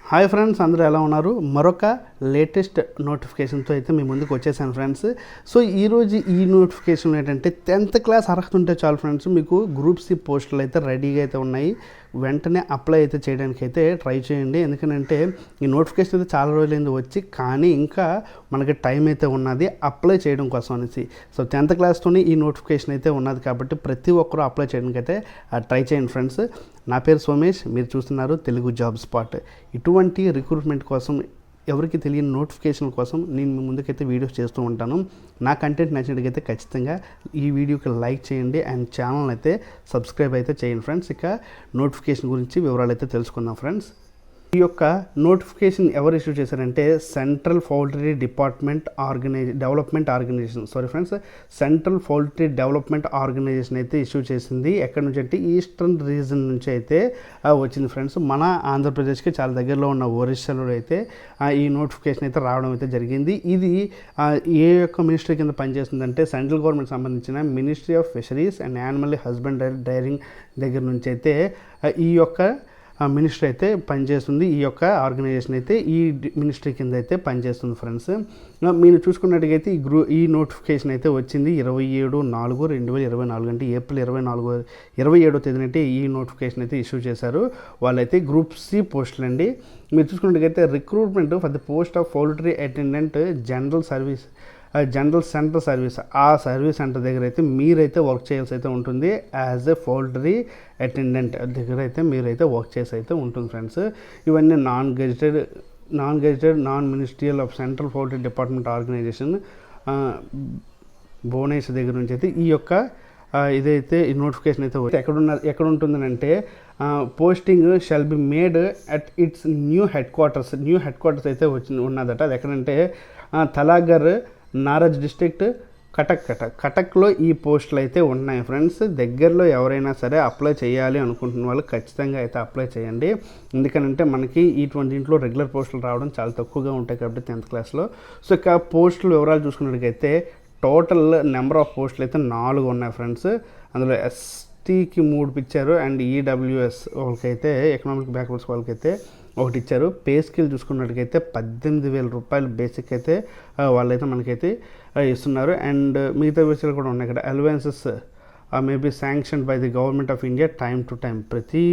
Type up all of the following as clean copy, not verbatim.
Hi friends, అందరూ ఎలా ఉన్నారు? మరొక లేటెస్ట్ నోటిఫికేషన్తో అయితే మీ ముందుకు వచ్చేసాను ఫ్రెండ్స్. సో ఈరోజు ఈ నోటిఫికేషన్ ఏంటంటే 10th క్లాస్ అర్హత ఉంటే చాలు ఫ్రెండ్స్, మీకు గ్రూప్ సి పోస్టులు అయితే రెడీగా అయితే ఉన్నాయి. వెంటనే అప్లై అయితే చేయడానికి అయితే ట్రై చేయండి. ఎందుకంటే ఈ నోటిఫికేషన్ అయితే చాలా రోజులైంది వచ్చి, కానీ ఇంకా మనకి టైం అయితే ఉన్నది అప్లై చేయడం కోసం అనేసి. సో 10th క్లాస్తోనే ఈ నోటిఫికేషన్ అయితే ఉన్నది కాబట్టి ప్రతి ఒక్కరూ అప్లై చేయడానికి అయితే ట్రై చేయండి ఫ్రెండ్స్. నా పేరు సోమేష్, మీరు చూస్తున్నారు తెలుగు జాబ్ స్పాట్. ఇటువంటి రిక్రూట్మెంట్ కోసం, ఎవరికి తెలియని నోటిఫికేషన్ కోసం నేను మీ ముందుకైతే వీడియోస్ చేస్తూ ఉంటాను. నా కంటెంట్ నచ్చినట్టుగైతే ఖచ్చితంగా ఈ వీడియోకి లైక్ చేయండి అండ్ ఛానల్ అయితే సబ్స్క్రైబ్ అయితే చేయండి ఫ్రెండ్స్. ఇక నోటిఫికేషన్ గురించి వివరాలు అయితే తెలుసుకుందాం ఫ్రెండ్స్. ఈ యొక్క నోటిఫికేషన్ ఎవరు ఇష్యూ చేశారంటే central poultry development organisation central poultry development organisation అయితే ఇష్యూ చేసింది. ఎక్కడి నుంచి అంటే ఈస్టర్న్ రీజన్ నుంచి అయితే వచ్చింది ఫ్రెండ్స్. మన ఆంధ్రప్రదేశ్కి చాలా దగ్గరలో ఉన్న ఒరిస్సాలో అయితే ఈ నోటిఫికేషన్ అయితే రావడం అయితే జరిగింది. ఇది ఏ యొక్క మినిస్ట్రీ కింద పనిచేస్తుందంటే సెంట్రల్ గవర్నమెంట్ సంబంధించిన ministry of fisheries and animal husbandry దగ్గర నుంచి అయితే ఈ యొక్క మినిస్ట్రీ అయితే పనిచేస్తుంది. ఈ యొక్క ఆర్గనైజేషన్ అయితే ఈ మినిస్ట్రీ కింద అయితే పనిచేస్తుంది ఫ్రెండ్స్. మీరు చూసుకున్నట్టుగైతే ఈ నోటిఫికేషన్ అయితే వచ్చింది 27/4/2024 అంటే ఏప్రిల్ 27వ తేదీన అయితే ఈ నోటిఫికేషన్ అయితే ఇష్యూ చేశారు. వాళ్ళైతే గ్రూప్ సి పోస్టులు అండి. మీరు చూసుకున్నట్టుగైతే recruitment for the post of poultry attendant general centre service, ఆ సర్వీస్ సెంటర్ దగ్గర అయితే మీరైతే వర్క్ చేయాల్సి అయితే ఉంటుంది. యాజ్ ఎ పౌల్ట్రీ అటెండెంట్ దగ్గర అయితే మీరైతే వర్క్ చేసి అయితే ఉంటుంది ఫ్రెండ్స్. ఇవన్నీ non gazetted non ministerial of central poultry department organisation Bhubaneswar దగ్గర నుంచి అయితే ఈ యొక్క ఇదైతే ఈ నోటిఫికేషన్ అయితే ఎక్కడ ఉంటుందనంటే posting shall be made at its new headquarters అయితే ఉన్నదట. అది ఎక్కడంటే తలాగర్, నారజ్ డిస్ట్రిక్ట్, కటక్లో ఈ పోస్టులు అయితే ఉన్నాయి ఫ్రెండ్స్. దగ్గరలో ఎవరైనా సరే అప్లై చేయాలి అనుకుంటున్న వాళ్ళు ఖచ్చితంగా అయితే అప్లై చేయండి. ఎందుకనంటే మనకి ఇంట్లో రెగ్యులర్ పోస్టులు రావడం చాలా తక్కువగా ఉంటాయి కాబట్టి 10th క్లాస్లో. సో ఇక పోస్టుల వివరాలు చూసుకున్నట్టుగైతే టోటల్ నెంబర్ ఆఫ్ పోస్టులు అయితే 4 ఉన్నాయి ఫ్రెండ్స్. అందులో ఎస్టీకి 3 ఇచ్చారు అండ్ ఈడబ్ల్యూఎస్ వాళ్ళకైతే ఎకనామిక్ బ్యాక్వర్డ్స్ వాళ్ళకైతే 1 ఇచ్చారు. పే స్కేల్ చూసుకున్నట్టుకైతే 18,000 రూపాయలు బేసిక్ అయితే వాళ్ళైతే మనకైతే ఇస్తున్నారు. అండ్ మిగతా విషయాలు కూడా ఉన్నాయి ఇక్కడ. Allowances maybe sanction by the government of India time to time. ప్రతి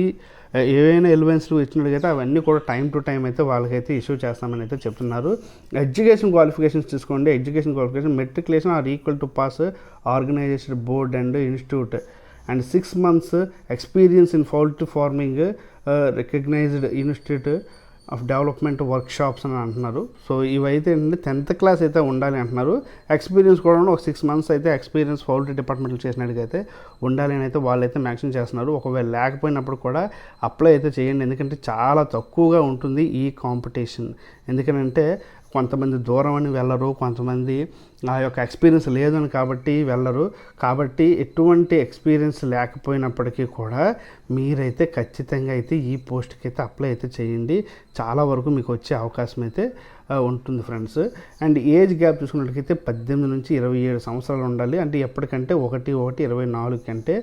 ఏవైనా ఎలివెన్స్లు ఇచ్చినట్టుగైతే అవన్నీ కూడా టైం టు టైం అయితే వాళ్ళకైతే ఇష్యూ చేస్తామని అయితే చెప్తున్నారు. ఎడ్యుకేషన్ క్వాలిఫికేషన్స్ తీసుకోండి. Education qualification matriculation or equal to pass organisation board and institute and 6 months experience in poultry farming recognised institute of development workshops అని అంటున్నారు. సో ఇవైతే 10th క్లాస్ అయితే ఉండాలి అంటున్నారు. ఎక్స్పీరియన్స్ కూడా ఒక 6 months అయితే ఎక్స్పీరియన్స్ పౌల్ట్రీ డిపార్ట్మెంట్లో చేసినట్టుగైతే ఉండాలి అని అయితే వాళ్ళైతే మ్యాక్సిమం చేస్తున్నారు. ఒకవేళ లేకపోయినప్పుడు కూడా అప్లై అయితే చేయండి, ఎందుకంటే చాలా తక్కువగా ఉంటుంది ఈ కాంపిటీషన్. ఎందుకంటే కొంతమంది దూరం అని వెళ్ళరు, కొంతమంది ఆ యొక్క ఎక్స్పీరియన్స్ లేదని కాబట్టి వెళ్ళరు. కాబట్టి ఎటువంటి ఎక్స్పీరియన్స్ లేకపోయినప్పటికీ కూడా మీరైతే ఖచ్చితంగా అయితే ఈ పోస్ట్కి అయితే అప్లై అయితే చేయండి. చాలా వరకు మీకు వచ్చే అవకాశం అయితే ఉంటుంది ఫ్రెండ్స్. అండ్ ఏజ్ గ్యాప్ చూసుకున్నట్లయితే 18 నుంచి 27 సంవత్సరాలు ఉండాలి. అంటే ఎప్పటికంటే 1/1/24 కంటే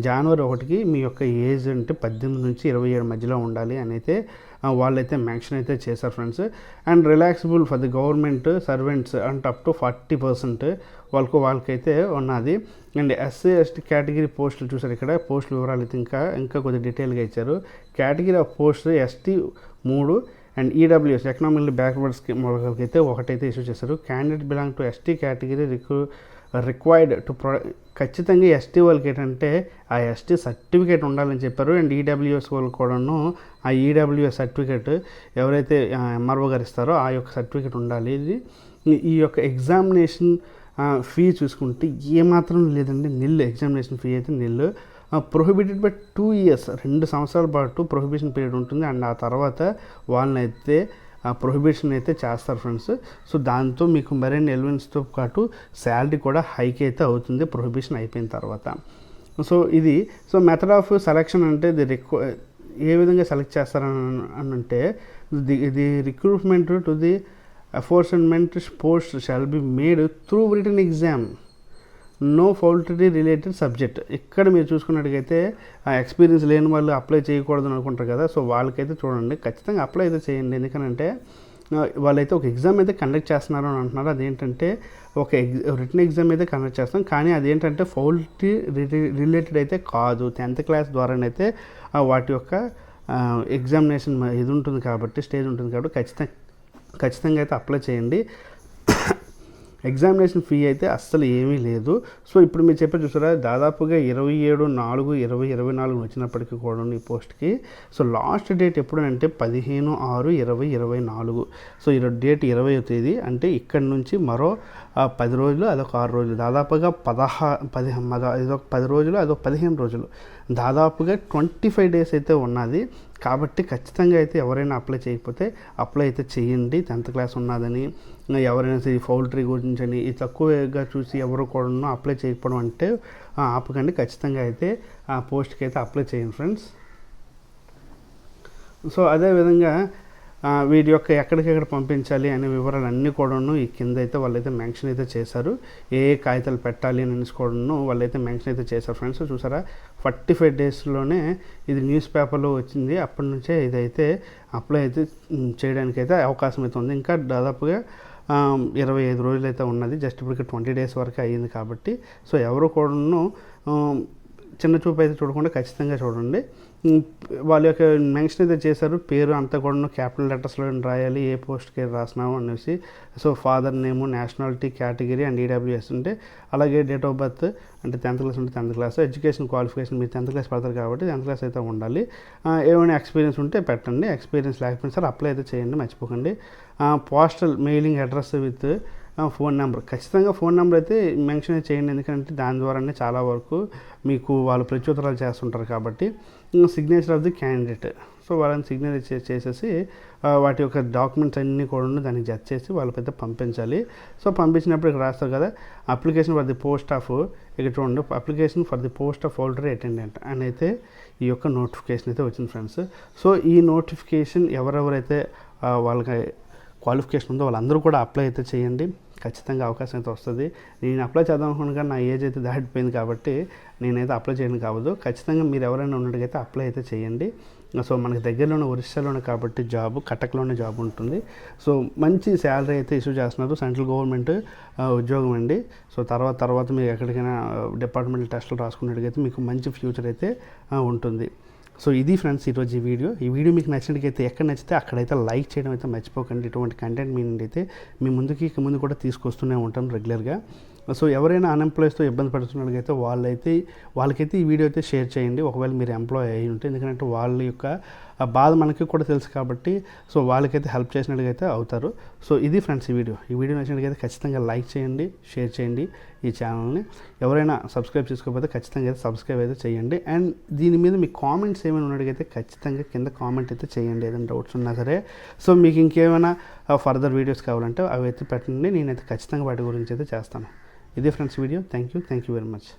జనవరి 1కి మీ యొక్క ఏజ్ అంటే 18 నుంచి 27 మధ్యలో ఉండాలి అని అయితే వాళ్ళైతే మ్యాక్షన్ అయితే చేశారు friends. And రిలాక్సిబుల్ for the government servants అంటే అప్ టు 40% వాళ్ళకైతే ఉన్నది. అండ్ ఎస్సీ ఎస్టీ కేటగిరీ పోస్టులు చూసారు. ఇక్కడ పోస్టుల వివరాలు అయితే ఇంకా కొద్దిగా డీటెయిల్గా ఇచ్చారు. Category of post ST 3 and EWS economically బ్యాక్వర్డ్స్కి అయితే 1 అయితే ఇష్యూ చేశారు. Candidate belong to ST category required to ఖచ్చితంగా ఎస్టీ వాళ్ళకి ఏంటంటే ఆ ఎస్టీ సర్టిఫికేట్ ఉండాలని చెప్పారు. అండ్ ఈడబ్ల్యూఎస్ వాళ్ళకి కూడాను ఆ ఈడబ్ల్యూఎస్ సర్టిఫికేట్ ఎవరైతే ఎంఆర్ఓ గారు ఇస్తారో ఆ యొక్క సర్టిఫికేట్ ఉండాలి. ఈ యొక్క ఎగ్జామినేషన్ ఫీ చూసుకుంటే ఏమాత్రం లేదండి, ఎగ్జామినేషన్ ఫీ అయితే ప్రొహిబిటెడ్ బై 2 years 2 సంవత్సరాల పాటు ప్రొహిబిషన్ పీరియడ్ ఉంటుంది. అండ్ ఆ తర్వాత వాళ్ళనైతే ప్రొహిబిషన్ అయితే చేస్తారు ఫ్రెండ్స్. సో దాంతో మీకు మరిన్ని ఎలివెన్స్తో పాటు శాలరీ కూడా హైక్ అయితే అవుతుంది ప్రొహిబిషన్ అయిపోయిన తర్వాత. సో మెథడ్ ఆఫ్ సెలెక్షన్ అంటే ఏ విధంగా సెలెక్ట్ చేస్తారని అంటే the recruitment to the aforementioned post shall be made through written exam. No poultry related subject. ఇక్కడ మీరు చూసుకున్నట్టుగైతే ఎక్స్పీరియన్స్ లేని వాళ్ళు అప్లై చేయకూడదు అనుకుంటారు కదా, సో వాళ్ళకైతే చూడండి ఖచ్చితంగా అప్లై అయితే చేయండి. ఎందుకంటే వాళ్ళైతే ఒక ఎగ్జామ్ అయితే కండక్ట్ చేస్తున్నారు అని అంటున్నారు. అదేంటంటే ఒక రిటన్ ఎగ్జామ్ అయితే కండక్ట్ చేస్తాం, కానీ అదేంటంటే పౌల్ట్రీ రిలేటెడ్ అయితే కాదు. 10th క్లాస్ ద్వారానైతే వాటి యొక్క ఎగ్జామినేషన్ ఇది ఉంటుంది కాబట్టి, స్టేజ్ ఉంటుంది కాబట్టి ఖచ్చితంగా అయితే అప్లై చేయండి. ఎగ్జామినేషన్ ఫీ అయితే అస్సలు ఏమీ లేదు. సో ఇప్పుడు మీరు చెప్పారు చూసారా, దాదాపుగా 27/4/2024 వచ్చినప్పటికీ కూడా ఈ పోస్ట్కి. సో లాస్ట్ డేట్ ఎప్పుడంటే 15/6/2024. సో ఈరోజు డేట్ 20వ తేదీ, అంటే ఇక్కడ నుంచి మరో 10 రోజులు, అదొక 6 రోజులు, దాదాపుగా 10 రోజులు, అదొక 15 రోజులు, దాదాపుగా 25 డేస్ అయితే ఉన్నది. కాబట్టి ఖచ్చితంగా అయితే ఎవరైనా అప్లై చేయకపోతే అప్లై అయితే చేయండి. 10th క్లాస్ ఉన్నదని, ఎవరైనా సరే పౌల్ట్రీ గురించి అని ఈ తక్కువగా చూసి ఎవరు కూడా అప్లై చేయకపోవడం అంటే ఆపకండి. ఖచ్చితంగా అయితే ఆ పోస్ట్కి అయితే అప్లై చేయండి ఫ్రెండ్స్. సో అదేవిధంగా వీటి యొక్క ఎక్కడికెక్కడ పంపించాలి అనే వివరాలు అన్నీ కూడాను ఈ కింద అయితే వాళ్ళైతే మెన్షన్ అయితే చేశారు. ఏ కాగితాలు పెట్టాలి అని కూడాను వాళ్ళైతే మెన్షన్ అయితే చేశారు ఫ్రెండ్స్. చూసారా, 45 డేస్లోనే ఇది న్యూస్ పేపర్లో వచ్చింది. అప్పటి నుంచే ఇదైతే అప్లై అయితే చేయడానికి అయితే అవకాశం అయితే ఉంది. ఇంకా దాదాపుగా 25 రోజులు అయితే ఉన్నది. జస్ట్ ఇప్పటికి 20 డేస్ వరకు అయ్యింది కాబట్టి, సో ఎవరు కూడాను చిన్న చూపు అయితే చూడకుండా ఖచ్చితంగా చూడండి. వాళ్ళ యొక్క మెన్షన్ అయితే చేశారు. పేరు అంతా కూడా క్యాపిటల్ లెటర్స్లో రాయాలి, ఏ పోస్ట్కి రాసినాము అనేసి. So father name, nationality, category and EWS ఉంటే, అలాగే డేట్ ఆఫ్ బర్త్ అంటే 10th క్లాస్ ఉంటే 10th క్లాస్, ఎడ్యుకేషన్ క్వాలిఫికేషన్ మీరు 10th క్లాస్ పడతారు కాబట్టి 10th క్లాస్ అయితే ఉండాలి. ఏమైనా ఎక్స్పీరియన్స్ ఉంటే పెట్టండి, ఎక్స్పీరియన్స్ లేకపోయినా సరే అప్లై అయితే చేయండి, మర్చిపోకండి. Postal mailing address with phone number, ఖచ్చితంగా ఫోన్ నెంబర్ అయితే మెన్షన్ చేయండి. ఎందుకంటే దాని ద్వారానే చాలా వరకు మీకు వాళ్ళు ప్రత్యుత్తరాలు చేస్తుంటారు కాబట్టి. Signature of the candidate, so వాళ్ళని సిగ్నేచర్ చేసేసి వాటి యొక్క డాక్యుమెంట్స్ అన్నీ కూడా దానికి జడ్జ్ చేసి వాళ్ళకైతే పంపించాలి. సో పంపించినప్పుడు ఇక్కడ రాస్తారు కదా, application for the post of, ఇక్కడ చూడండి, application for the post of poultry attendant అని అయితే ఈ యొక్క నోటిఫికేషన్ అయితే వచ్చింది ఫ్రెండ్స్. సో ఈ నోటిఫికేషన్ ఎవరెవరైతే వాళ్ళకి క్వాలిఫికేషన్ ఉందో వాళ్ళందరూ కూడా అప్లై అయితే చేయండి. ఖచ్చితంగా అవకాశం అయితే వస్తుంది. నేను అప్లై చేద్దాం అనుకున్నా, నా ఏజ్ అయితే దాటిపోయింది కాబట్టి నేనైతే అప్లై చేయడం కావద్దు. ఖచ్చితంగా మీరు ఎవరైనా ఉన్నట్టుగైతే అప్లై అయితే చేయండి. సో మనకి దగ్గరలోనే ఒరిస్సాలోనే కాబట్టి జాబ్, కటక్లోనే జాబ్ ఉంటుంది. సో మంచి శాలరీ అయితే ఇష్యూ చేస్తున్నారు, సెంట్రల్ గవర్నమెంట్ ఉద్యోగం అండి. సో తర్వాత మీరు ఎక్కడికైనా డిపార్ట్మెంటల్ టెస్టులు రాసుకున్నట్టుగైతే మీకు మంచి ఫ్యూచర్ అయితే ఉంటుంది. సో ఇది ఫ్రెండ్స్ ఈరోజు ఈ వీడియో మీకు నచ్చినట్టుగైతే ఎక్కడ నచ్చితే అక్కడైతే లైక్ చేయడం అయితే మర్చిపోకండి. ఇటువంటి కంటెంట్ మీ నుండి అయితే మీ ముందు కూడా తీసుకొస్తూనే ఉంటాం రెగ్యులర్గా. సో ఎవరైనా అన్ఎంప్లాయ్స్తో ఇబ్బంది పడుతున్నట్టుగైతే వాళ్ళకైతే ఈ వీడియో అయితే షేర్ చేయండి, ఒకవేళ మీరు ఎంప్లాయ్ అయ్యి ఉంటే. ఎందుకంటే వాళ్ళ యొక్క బాధ మనకి కూడా తెలుసు కాబట్టి, సో వాళ్ళకైతే హెల్ప్ చేసినట్టుగైతే అవుతారు. సో ఇది ఫ్రెండ్స్ ఈ వీడియో నచ్చినట్టుగైతే ఖచ్చితంగా లైక్ చేయండి, షేర్ చేయండి ఈ ఛానల్ని. ఎవరైనా సబ్స్క్రైబ్ చేసుకోకపోతే ఖచ్చితంగా అయితే సబ్స్క్రైబ్ అయితే చేయండి. అండ్ దీని మీద మీ కామెంట్స్ ఏమైనా ఉన్నట్టుగైతే ఖచ్చితంగా కింద కామెంట్ అయితే చేయండి, ఏదైనా డౌట్స్ ఉన్నా సరే. సో మీకు ఇంకేమైనా ఫర్దర్ వీడియోస్ కావాలంటే అవి అయితే పెట్టండి, నేనైతే ఖచ్చితంగా వాటి గురించి అయితే చేస్తాను. ఇదే friends video. Thank you very much.